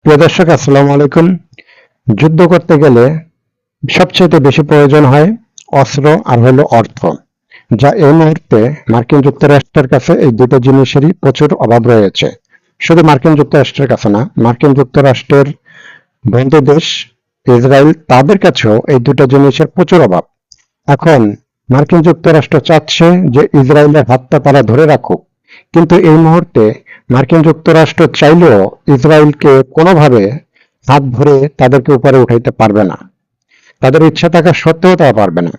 প্রিয় দর্শক, আসসালামু আলাইকুম। যুদ্ধ করতে গেলে সবচেয়ে বেশি প্রয়োজন হয় অস্ত্র আর হলো অর্থ, যা এই মুহূর্তে মার্কিন যুক্তরাষ্ট্রের কাছে এই দুটো জিনিসেরই প্রচুর অভাব রয়েছে। শুধু মার্কিন যুক্তরাষ্ট্রের কাছে না, মার্কিন যুক্তরাষ্ট্রের বন্ধু দেশ ইসরায়েল, তাদের কাছেও এই দুটো জিনিসের প্রচুর অভাব। এখন মার্কিন যুক্তরাষ্ট্র চাচ্ছে যে ইসরায়েলের হাতটা তারা ধরে রাখুক, কিন্তু এই মুহূর্তে মার্কিন যুক্তরাষ্ট্র চাইলেও ইসরায়েলকে কোনোভাবে হাত ধরে তাদেরকে উপরে উঠাইতে পারবে না। তাদের ইচ্ছা থাকা সত্ত্বেও তারা পারবে না,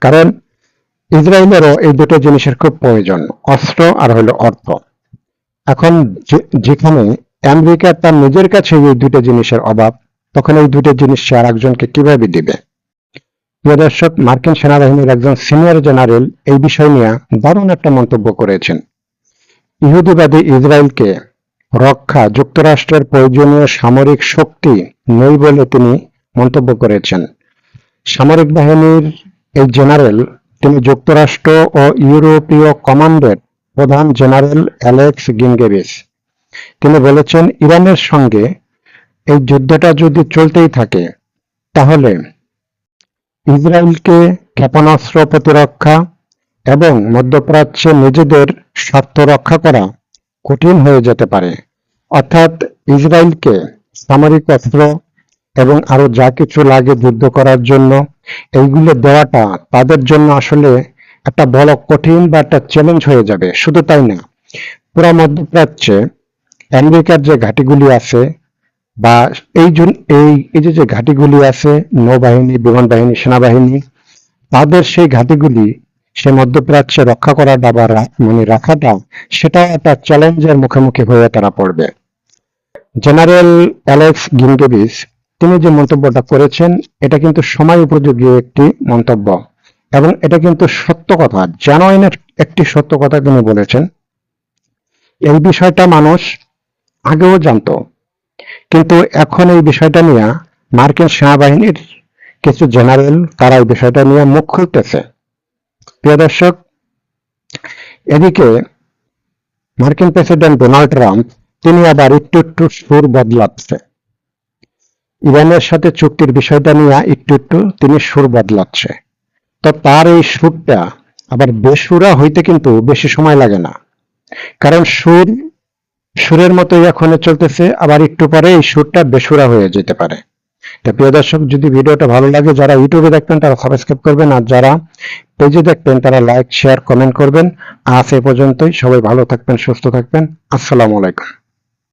কারণ ইসরায়েলেরও এই দুটো জিনিসের খুব প্রয়োজন, অস্ত্র আর হলো অর্থ। এখন যেখানে আমেরিকা তার নিজের কাছে এই দুটো জিনিসের অভাব, তখন এই দুটো জিনিস সে আর একজনকে কিভাবে দিবে? প্রিয় দর্শক, মার্কিন সেনাবাহিনীর একজন সিনিয়র জেনারেল এই বিষয় নিয়ে দারুণ একটা মন্তব্য করেছেন। ইহুদিবাদী ইসরায়েলকে রক্ষা যুক্তরাষ্ট্রের প্রয়োজনীয় সামরিক শক্তি নেই বলে তিনি মন্তব্য করেছেন। সামরিক বাহিনীর এই জেনারেল, তিনি যুক্তরাষ্ট্র ও ইউরোপীয় কমান্ডের প্রধান জেনারেল অ্যালেক্স গিনগেরিস। তিনি বলেছেন, ইরানের সঙ্গে এই যুদ্ধটা যদি চলতেই থাকে, তাহলে ইসরায়েলকে ক্ষেপণাস্ত্র প্রতিরক্ষা এবং মধ্যপ্রাচ্যে নিজেদের স্বার্থ রক্ষা করা কঠিন হয়ে যেতে পারে। অর্থাৎ ইসরায়েলকে সামরিক অস্ত্র এবং আরো যা কিছু লাগে যুদ্ধ করার জন্য, এইগুলো দেওয়াটা তাদের জন্য আসলে একটা বড় কঠিন বা একটা চ্যালেঞ্জ হয়ে যাবে। শুধু তাই না, পুরো মধ্যপ্রাচ্যে আমেরিকার যে ঘাঁটিগুলি আছে, বা এই যে ঘাঁটিগুলি আছে, নৌবাহিনী, বিমান বাহিনী, সেনাবাহিনী, তাদের সেই ঘাঁটিগুলি সে মধ্যপ্রাচ্যে রক্ষা করাটা বা রাখাটা, সেটা একটা চ্যালেঞ্জের মুখোমুখি হয়ে তারা পড়বে। জেনারেল অ্যালেক্স গিনগেরিস তিনি যে মন্তব্যটা করেছেন, এটা কিন্তু সময় উপযোগী একটি মন্তব্য, এবং এটা কিন্তু সত্য কথা, জেনুইন একটি সত্য কথা তিনি বলেছেন। এই বিষয়টা মানুষ আগেও জানতো, কিন্তু এখন এই বিষয়টা নিয়ে মার্কিন সেনাবাহিনীর কিছু জেনারেল তারা এই বিষয়টা নিয়ে মুখ খুলতেছে। প্রিয় দর্শক, এদিকে মার্কিন প্রেসিডেন্ট ডোনাল্ড ট্রাম্প তিনি আবার একটু একটু সুর বদলাচ্ছে। ইরানের সাথে চুক্তির বিষয়টা নিয়ে একটু একটু তিনি সুর বদলাচ্ছে। তো তার এই সুরটা আবার বেসুরা হইতে কিন্তু বেশি সময় লাগে না, কারণ সুরের মতোই এখন চলতেছে, আবার একটু পরে এই সুরটা বেসুরা হয়ে যেতে পারে। তো প্রিয় দর্শক, যদি ভিডিওটা ভালো লাগে, যারা ইউটিউবে দেখবেন তারা সাবস্ক্রাইব করবেন, আর যারা পেজে দেখবেন তারা লাইক, শেয়ার, কমেন্ট করবেন। আজ এ পর্যন্তই। সবাই ভালো থাকবেন, সুস্থ থাকবেন। আসসালামু আলাইকুম।